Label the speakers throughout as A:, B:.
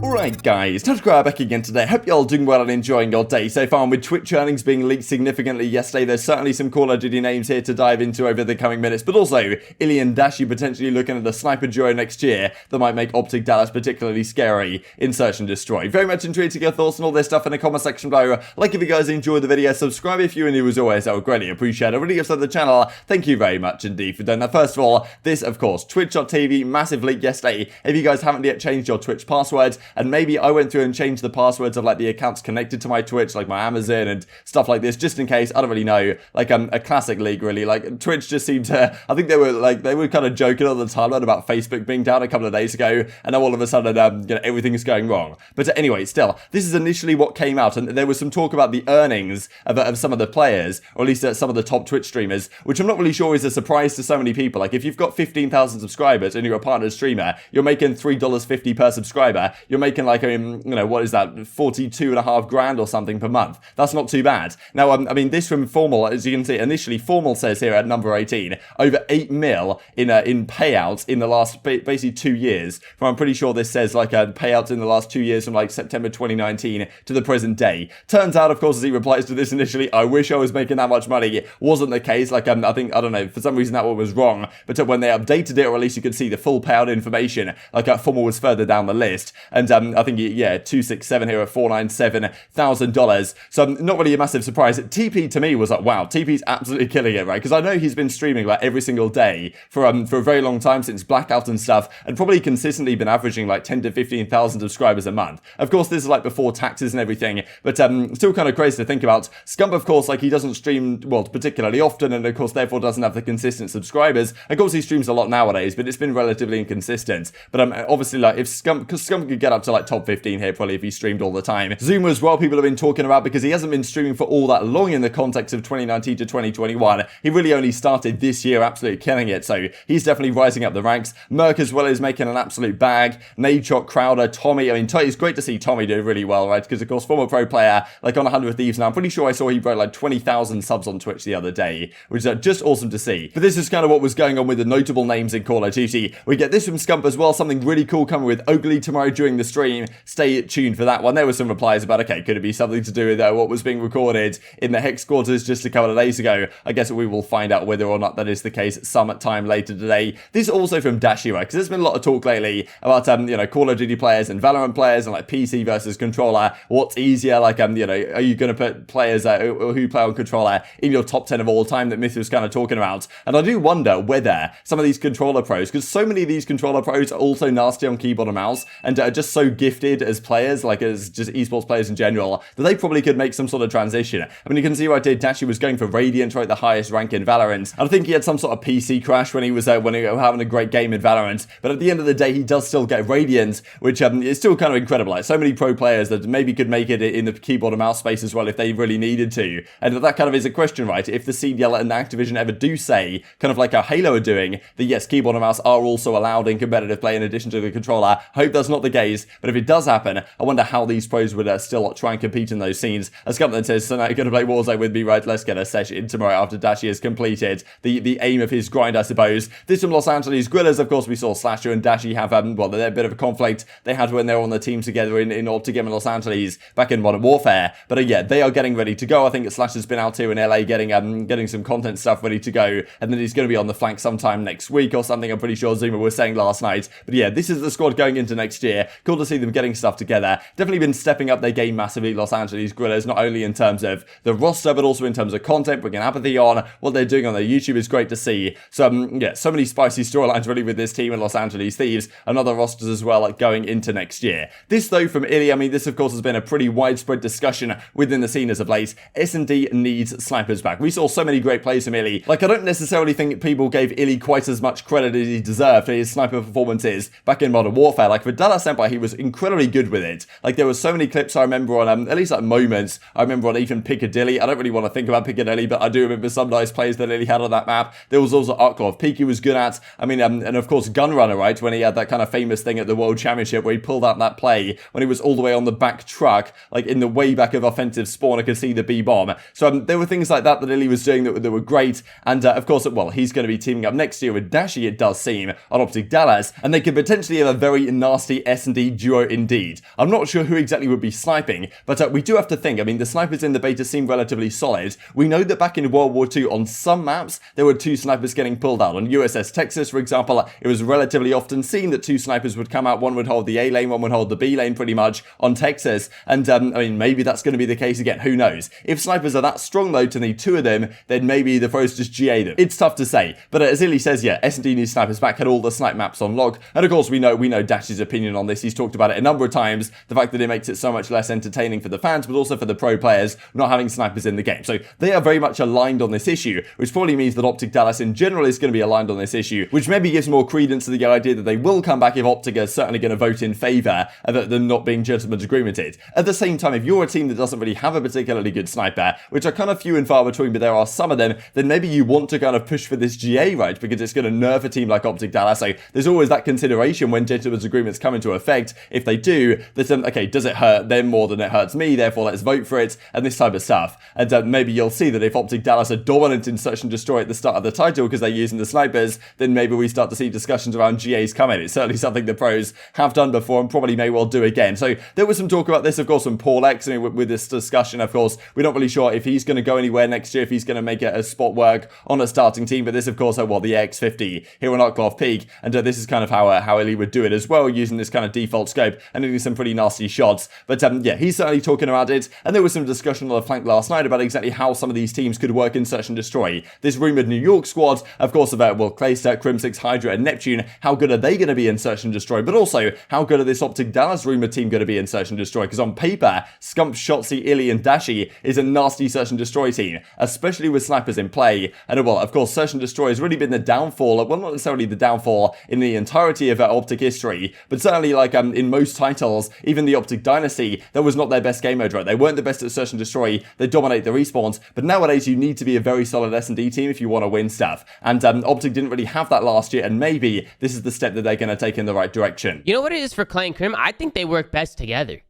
A: Alright guys, TacticalRab back again today. Hope you're all doing well and enjoying your day so far. And with Twitch earnings being leaked significantly yesterday, there's certainly some Call of Duty names here to dive into over the coming minutes. But also, Illy and Dashy potentially looking at the sniper duo next year that might make OpTic Dallas particularly scary in Search and Destroy. Very much intrigued to get your thoughts on all this stuff in the comment section below. Like if you guys enjoyed the video, subscribe if you're new as always. I would greatly appreciate it. Really gives to the channel. Thank you very much indeed for doing that. First of all, this of course, Twitch.tv, massive leak yesterday. If you guys haven't yet changed your Twitch passwords, and maybe I went through and changed the passwords of like the accounts connected to my Twitch, like my Amazon and stuff like this, just in case. I don't really know, like a classic leak really. Like Twitch just seemed to, I think they were kind of joking on the timeline about Facebook being down a couple of days ago, and now all of a sudden everything is going wrong. But anyway, still, this is initially what came out, and there was some talk about the earnings of some of the players, or at least some of the top Twitch streamers, which I'm not really sure is a surprise to so many people. Like if you've got 15,000 subscribers and you're a partner streamer, you're making $3.50 per subscriber. You're making like what is that, 42.5 grand or something per month. That's not too bad. Now, I mean, this from Formal, as you can see, initially Formal says here at number 18, over 8 mil in payouts in the last basically 2 years. I'm pretty sure this says like payouts in the last 2 years from like September 2019 to the present day. Turns out, of course, as he replies to this initially, I wish I was making that much money. It wasn't the case. Like I think, I don't know, for some reason that one was wrong. But when they updated it, or at least you could see the full payout information, like Formal was further down the list. And I think, yeah, 267 here at $497,000. So not really a massive surprise. TP to me was like, wow, TP's absolutely killing it, right? Because I know he's been streaming like every single day for a very long time since Blackout and stuff, and probably consistently been averaging like 10 to 15,000 subscribers a month. Of course, this is like before taxes and everything, but still kind of crazy to think about. Scump, of course, like he doesn't stream, well, particularly often, and of course, therefore doesn't have the consistent subscribers. Of course, he streams a lot nowadays, but it's been relatively inconsistent. But obviously, like if Scump, because Scump could get up to like top 15 here probably if he streamed all the time. Zuma as well, people have been talking about, because he hasn't been streaming for all that long in the context of 2019 to 2021. He really only started this year, absolutely killing it. So he's definitely rising up the ranks. Merc as well is making an absolute bag. Nadeshot, Crowder, Tommy. I mean, it's great to see Tommy do really well, right? Because of course, former pro player, like on 100 Thieves now. I'm pretty sure I saw he broke like 20,000 subs on Twitch the other day, which is just awesome to see. But this is kind of what was going on with the notable names in Call of Duty. We get this from Scump as well, something really cool coming with Oakley tomorrow during the stream. Stay tuned for that one. There were some replies about, okay, could it be something to do with what was being recorded in the Hex quarters just a couple of days ago? I guess we will find out whether or not that is the case some time later today. This is also from Dashy, right? Because there's been a lot of talk lately about, Call of Duty players and Valorant players and like PC versus controller. What's easier? Like, are you going to put players who play on controller in your top 10 of all time that Myth was kind of talking about? And I do wonder whether some of these controller pros, because so many of these controller pros are also nasty on keyboard and mouse and are just so gifted as players, like as just esports players in general, that they probably could make some sort of transition. I mean, you can see right here, Dashy was going for Radiant, right, the highest rank in Valorant. I think he had some sort of PC crash when he was having a great game in Valorant, but at the end of the day, he does still get Radiant, which is still kind of incredible. Like so many pro players that maybe could make it in the keyboard and mouse space as well if they really needed to. And that kind of is a question, right? If the CDL and Activision ever do say, kind of like how Halo are doing, that yes, keyboard and mouse are also allowed in competitive play in addition to the controller. I hope that's not the case, but if it does happen, I wonder how these pros would still try and compete in those scenes. As Scump then says, so now you're going to play Warzone with me, right? Let's get a session tomorrow after Dashy has completed the aim of his grind, I suppose. This from Los Angeles Guerrillas, of course, we saw Slasher and Dashy have, they're a bit of a conflict they had when they were on the team together in OpTic in Los Angeles back in Modern Warfare. But yeah, they are getting ready to go. I think Slasher's been out here in LA getting some content stuff ready to go, and then he's going to be on the flank sometime next week or something. I'm pretty sure Zuma was saying last night. But yeah, this is the squad going into next year. Cool to see them getting stuff together. Definitely been stepping up their game massively, Los Angeles Guerrillas, not only in terms of the roster, but also in terms of content, bringing aBeZy on. What they're doing on their YouTube is great to see. So yeah, so many spicy storylines really with this team in Los Angeles Thieves and other rosters as well, like going into next year. This though from Illy, I mean, this of course has been a pretty widespread discussion within the scene as of late. S&D needs snipers back. We saw so many great plays from Illy. Like I don't necessarily think people gave Illy quite as much credit as he deserved for his sniper performances back in Modern Warfare. Like for Dallas Empire, he was incredibly good with it. Like there were so many clips I remember on, at least like moments, I remember on even Piccadilly. I don't really want to think about Piccadilly, but I do remember some nice plays that Illy had on that map. There was also Arcitys. Peaky was good at. I mean, and of course Gunrunner, right? When he had that kind of famous thing at the World Championship where he pulled out that play when he was all the way on the back truck, like in the way back of offensive spawn, I could see the B-bomb. So there were things like that Illy was doing that were great. And of course, well, he's going to be teaming up next year with Dashy, it does seem, on OpTic Dallas. And they could potentially have a very nasty S&D duo indeed. I'm not sure who exactly would be sniping, but we do have to think. I mean, the snipers in the beta seem relatively solid. We know that back in World War II, on some maps, there were 2 snipers getting pulled out. On USS Texas, for example, it was relatively often seen that 2 snipers would come out. One would hold the A lane, one would hold the B lane pretty much on Texas. And, I mean, maybe that's going to be the case again. Who knows? If snipers are that strong, though, to need 2 of them, then maybe the pros just GA them. It's tough to say. But as Illy says, yeah, S&D needs snipers back, had all the snipe maps on log. And of course, we know Dashy's opinion on this. He's talked about it a number of times. The fact that it makes it so much less entertaining for the fans, but also for the pro players not having snipers in the game. So they are very much aligned on this issue, which probably means that OpTic Dallas in general is going to be aligned on this issue, which maybe gives more credence to the idea that they will come back if OpTic are certainly going to vote in favour of them not being gentlemen's agreemented. At the same time, if you're a team that doesn't really have a particularly good sniper, which are kind of few and far between, but there are some of them, then maybe you want to kind of push for this GA, right? Because it's going to nerf a team like OpTic Dallas. So there's always that consideration when gentlemen's agreements come into effect. If they do, that okay, does it hurt them more than it hurts me? Therefore, let's vote for it, and this type of stuff. And maybe you'll see that if OpTic Dallas are dominant in search and destroy at the start of the title because they're using the snipers, then maybe we start to see discussions around GAs coming. It's certainly something the pros have done before and probably may well do again. So there was some talk about this, of course, from Paul X. I mean, with this discussion, of course, we're not really sure if he's going to go anywhere next year, if he's going to make it a spot work on a starting team. But this, of course, the X50 here on Octane Peak, and this is kind of how Illy would do it as well, using this kind of default scope and doing some pretty nasty shots. But yeah, he's certainly talking about it, and there was some discussion on the flank last night about exactly how some of these teams could work in search and destroy. This rumoured New York squad, of course, about Clayster, Crimsix, Hydra, and Neptune. How good are they going to be in search and destroy? But also, how good are this OpTic Dallas rumoured team going to be in search and destroy? Because on paper, Scump, Shotzzy, Illy, and Dashy is a nasty search and destroy team, especially with snipers in play. And well, of course, search and destroy has really been the downfall. Well, not necessarily the downfall in the entirety of OpTic history, but certainly like in most titles, even the OpTic Dynasty, that was not their best game mode, right? They weren't the best at search and destroy. They dominate the respawns, but nowadays you need to be a very solid S&D team if you want to win stuff. And OpTic didn't really have that last year, and maybe this is the step that they're going to take in the right direction.
B: You know what it is for Clay and Crim? I think they work best together.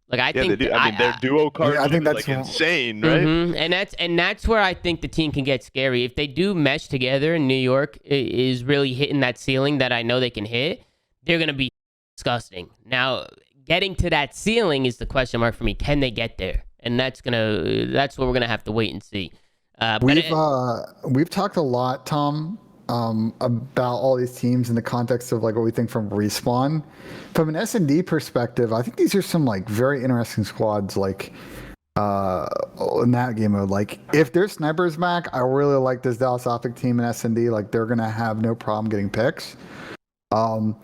B: Like I think
C: they do. I mean, their duo cards
D: I think that's
C: like insane, right?
B: And that's where I think the team can get scary. If they do mesh together and New York is really hitting that ceiling that I know they can hit, they're going to be disgusting. Now, getting to that ceiling is the question mark for me. Can they get there? And that's what we're going to have to wait and see.
D: We've talked a lot, Tom, about all these teams in the context of like what we think from Respawn. From an S&D perspective, I think these are some like very interesting squads like in that game mode. Like if there's snipers back, I really like this Dallas OpTic team in S&D. Like they're gonna have no problem getting picks. And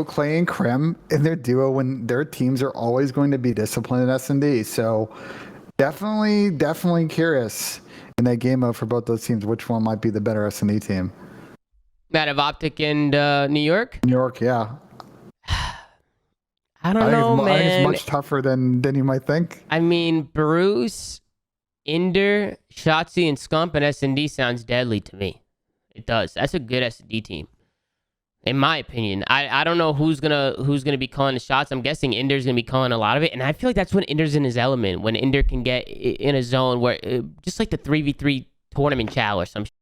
D: Clay and Crim in their duo, when their teams are always going to be disciplined in S&D. So definitely curious in that game mode for both those teams, which one might be the better S&D team.
B: That of OpTic and New York?
D: New York, yeah.
B: I don't know, man.
D: I think it's much tougher than you might think.
B: I mean, Bruce, Inder, Shotzzy, and Scump and S&D sounds deadly to me. It does. That's a good S&D team, in my opinion. I don't know who's gonna be calling the shots. I'm guessing Inder's gonna be calling a lot of it, and I feel like that's when Inder's in his element. When Inder can get in a zone where, just like the 3v3 tournament chow or some shit.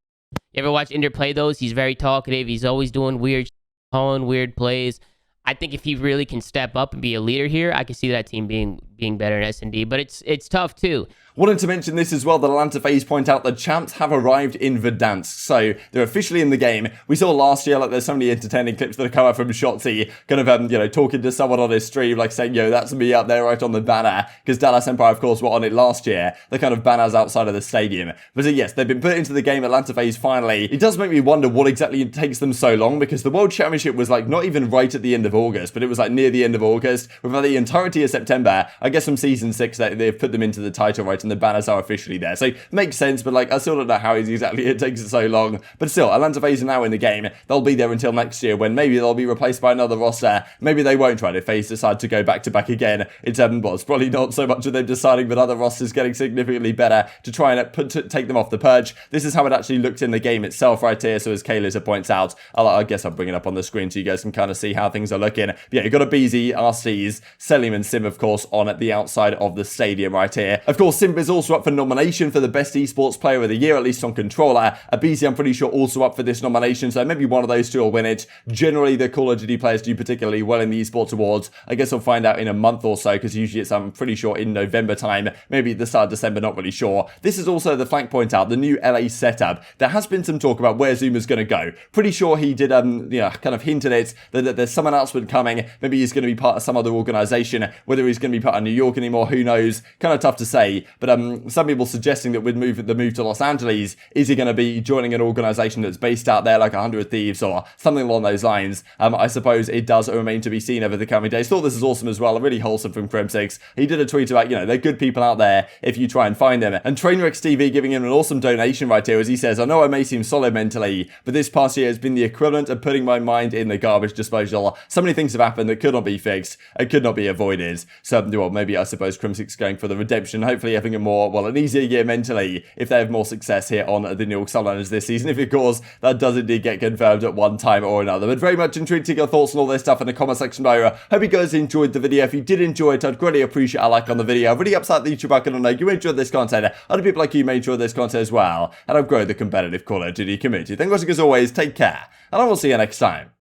B: You ever watch Inder play those? He's very talkative. He's always doing weird, calling weird plays. I think if he really can step up and be a leader here, I can see that team being better in S&D. But it's tough too.
A: Wanted to mention this as well, that Atlanta FaZe point out that champs have arrived in Verdansk, so they're officially in the game. We saw last year, like, there's so many entertaining clips that have come out from Shotzzy, kind of, talking to someone on his stream, like saying, yo, that's me up there right on the banner, because Dallas Empire, of course, were on it last year, the kind of banners outside of the stadium. But yes, they've been put into the game, Atlanta FaZe finally. It does make me wonder what exactly it takes them so long, because the World Championship was, like, not even right at the end of August, but it was, like, near the end of August, with the entirety of September. I guess from Season 6, they've put them into the title, right, and the banners are officially there. So makes sense, but like I still don't know how exactly it takes so long. But still, Atlanta FaZe are now in the game. They'll be there until next year, when maybe they'll be replaced by another roster. Maybe they won't, right, if FaZe decide to go back to back again. It's probably not so much of them deciding, but other rosters getting significantly better to try and take them off the purge. This is how it actually looked in the game itself right here. So as Kaylaser points out, I guess I'll bring it up on the screen so you guys can kind of see how things are looking. But yeah, you've got aBeZy, Arcitys, Cellium, and Simp, of course, on at the outside of the stadium right here. Of course, Simp Simp is also up for nomination for the best esports player of the year, at least on controller. aBeZy, I'm pretty sure, also up for this nomination, so maybe one of those two will win it. Generally, the Call of Duty players do particularly well in the esports awards. I guess we'll find out in a month or so, because usually it's, I'm pretty sure, in November time, maybe at the start of December, not really sure. This is also, the flank point out, the new LA setup. There has been some talk about where Zuma's going to go. Pretty sure he did, kind of hinted it, that there's some announcement coming. Maybe he's going to be part of some other organization. Whether he's going to be part of New York anymore, who knows? Kind of tough to say. But some people suggesting that with the move to Los Angeles, is he going to be joining an organization that's based out there, like 100 Thieves or something along those lines? I suppose it does remain to be seen over the coming days. Thought this is awesome as well. Really wholesome from Crimsix. He did a tweet about, they're good people out there if you try and find them. And TrainRex TV giving him an awesome donation right here, as he says, I know I may seem solid mentally, but this past year has been the equivalent of putting my mind in the garbage disposal. So many things have happened that could not be fixed and could not be avoided. So, well, maybe I suppose Crimsix going for the redemption, hopefully having an easier year mentally if they have more success here on the New York Sunliners this season. If, of course, that does indeed get confirmed at one time or another. But very much intrigued to get your thoughts on all this stuff in the comment section below. Hope you guys enjoyed the video. If you did enjoy it, I'd greatly appreciate a like on the video. I've really upset the YouTube icon. I know you enjoyed this content. Other people like you may enjoy this content as well. And I've grown the competitive Call of Duty community. Thank you guys as always. Take care. And I will see you next time.